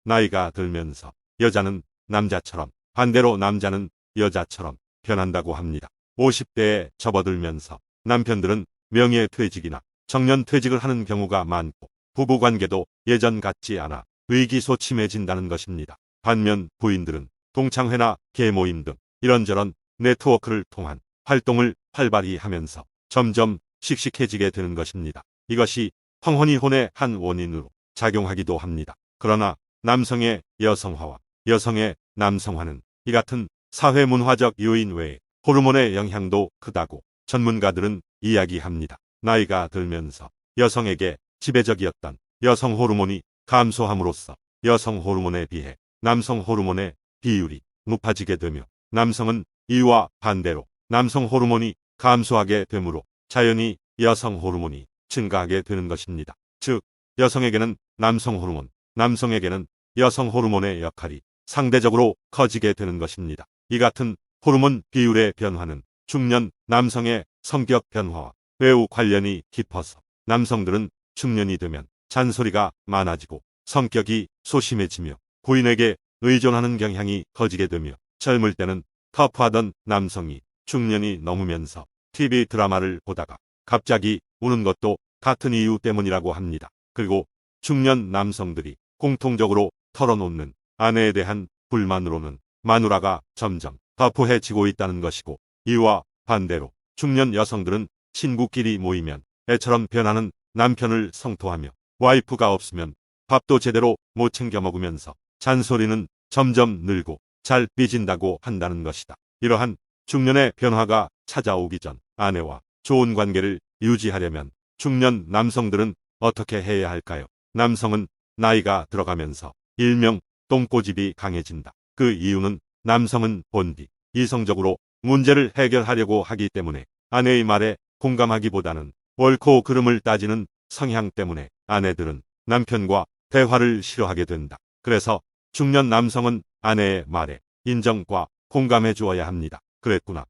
나이가 들면서 여자는 남자처럼, 반대로 남자는 여자처럼 변한다고 합니다. 50대에 접어들면서 남편들은 명예퇴직이나 정년퇴직을 하는 경우가 많고 부부관계도 예전 같지 않아 의기소침해진다는 것입니다. 반면 부인들은 동창회나 계모임 등 이런저런 네트워크를 통한 활동을 활발히 하면서 점점 씩씩해지게 되는 것입니다. 이것이 황혼이혼의 한 원인으로 작용하기도 합니다. 그러나 남성의 여성화와 여성의 남성화는 이 같은 사회문화적 요인 외에 호르몬의 영향도 크다고 전문가들은 이야기합니다. 나이가 들면서 여성에게 지배적이었던 여성 호르몬이 감소함으로써 여성 호르몬에 비해 남성 호르몬의 비율이 높아지게 되며 남성은 이와 반대로 남성 호르몬이 감소하게 되므로 자연히 여성 호르몬이 증가하게 되는 것입니다. 즉, 여성에게는 남성 호르몬, 남성에게는 여성 호르몬의 역할이 상대적으로 커지게 되는 것입니다. 이 같은 호르몬 비율의 변화는 중년 남성의 성격 변화와 매우 관련이 깊어서 남성들은 중년이 되면 잔소리가 많아지고 성격이 소심해지며 부인에게 의존하는 경향이 커지게 되며 젊을 때는 터프하던 남성이 중년이 넘으면서 TV 드라마를 보다가 갑자기 우는 것도 같은 이유 때문이라고 합니다. 그리고 중년 남성들이 공통적으로 털어놓는 아내에 대한 불만으로는 마누라가 점점 터프해지고 있다는 것이고, 이와 반대로 중년 여성들은 친구끼리 모이면 애처럼 변하는 남편을 성토하며 와이프가 없으면 밥도 제대로 못 챙겨 먹으면서 잔소리는 점점 늘고 잘 삐진다고 한다는 것이다. 이러한 중년의 변화가 찾아오기 전 아내와 좋은 관계를 유지하려면 중년 남성들은 어떻게 해야 할까요? 남성은 나이가 들어가면서 일명 똥꼬집이 강해진다. 그 이유는 남성은 본디 이성적으로 문제를 해결하려고 하기 때문에 아내의 말에 공감하기보다는 옳고 그름을 따지는 성향 때문에 아내들은 남편과 대화를 싫어하게 된다. 그래서 중년 남성은 아내의 말에 인정과 공감해 주어야 합니다. 그랬구나.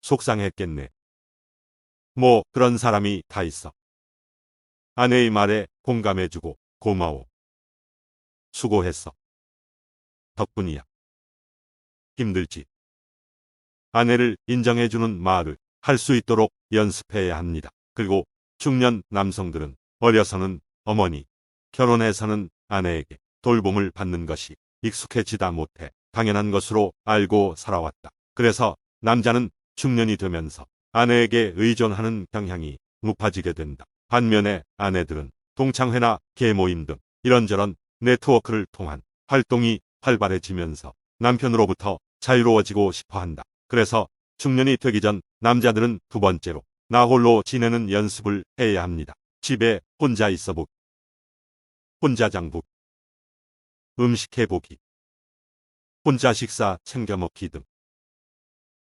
속상했겠네. 뭐 그런 사람이 다 있어. 아내의 말에 공감해주고 고마워. 수고했어. 덕분이야. 힘들지. 아내를 인정해주는 말을 할 수 있도록 연습해야 합니다. 그리고 중년 남성들은 어려서는 어머니, 결혼해서는 아내에게 돌봄을 받는 것이 익숙해지다 못해 당연한 것으로 알고 살아왔다. 그래서 남자는 중년이 되면서 아내에게 의존하는 경향이 높아지게 된다. 반면에 아내들은 동창회나 계모임 등 이런저런 네트워크를 통한 활동이 활발해지면서 남편으로부터 자유로워지고 싶어한다. 그래서 중년이 되기 전 남자들은 두 번째로 나 홀로 지내는 연습을 해야 합니다. 집에 혼자 있어보기, 혼자 장보기, 음식 해보기, 혼자 식사 챙겨 먹기 등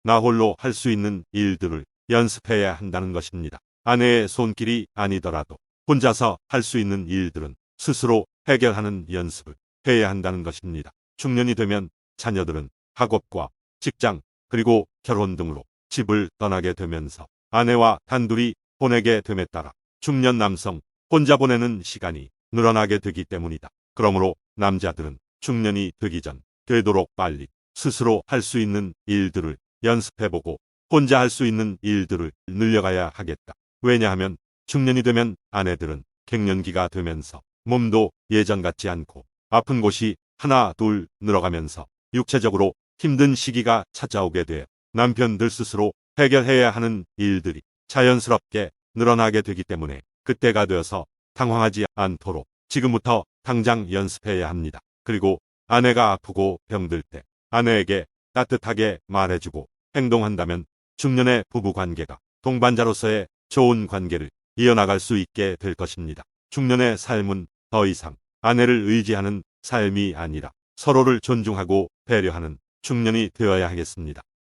나 홀로 할 수 있는 일들을 연습해야 한다는 것입니다. 아내의 손길이 아니더라도 혼자서 할 수 있는 일들은 스스로 해결하는 연습을 해야 한다는 것입니다. 중년이 되면 자녀들은 학업과 직장 그리고 결혼 등으로 집을 떠나게 되면서 아내와 단둘이 보내게 됨에 따라 중년 남성 혼자 보내는 시간이 늘어나게 되기 때문이다. 그러므로 남자들은 중년이 되기 전 되도록 빨리 스스로 할 수 있는 일들을 연습해보고 혼자 할 수 있는 일들을 늘려가야 하겠다. 왜냐하면 중년이 되면 아내들은 갱년기가 되면서 몸도 예전 같지 않고 아픈 곳이 하나 둘 늘어가면서 육체적으로 힘든 시기가 찾아오게 돼 남편들 스스로 해결해야 하는 일들이 자연스럽게 늘어나게 되기 때문에 그때가 되어서 당황하지 않도록 지금부터 당장 연습해야 합니다. 그리고 아내가 아프고 병들 때 아내에게 따뜻하게 말해주고 행동한다면 중년의 부부관계가 동반자로서의 좋은 관계를 이어나갈 수 있게 될 것입니다. 중년의 삶은 더 이상 아내를 의지하는 삶이 아니라 서로를 존중하고 배려하는 중년이 되어야 하겠습니다.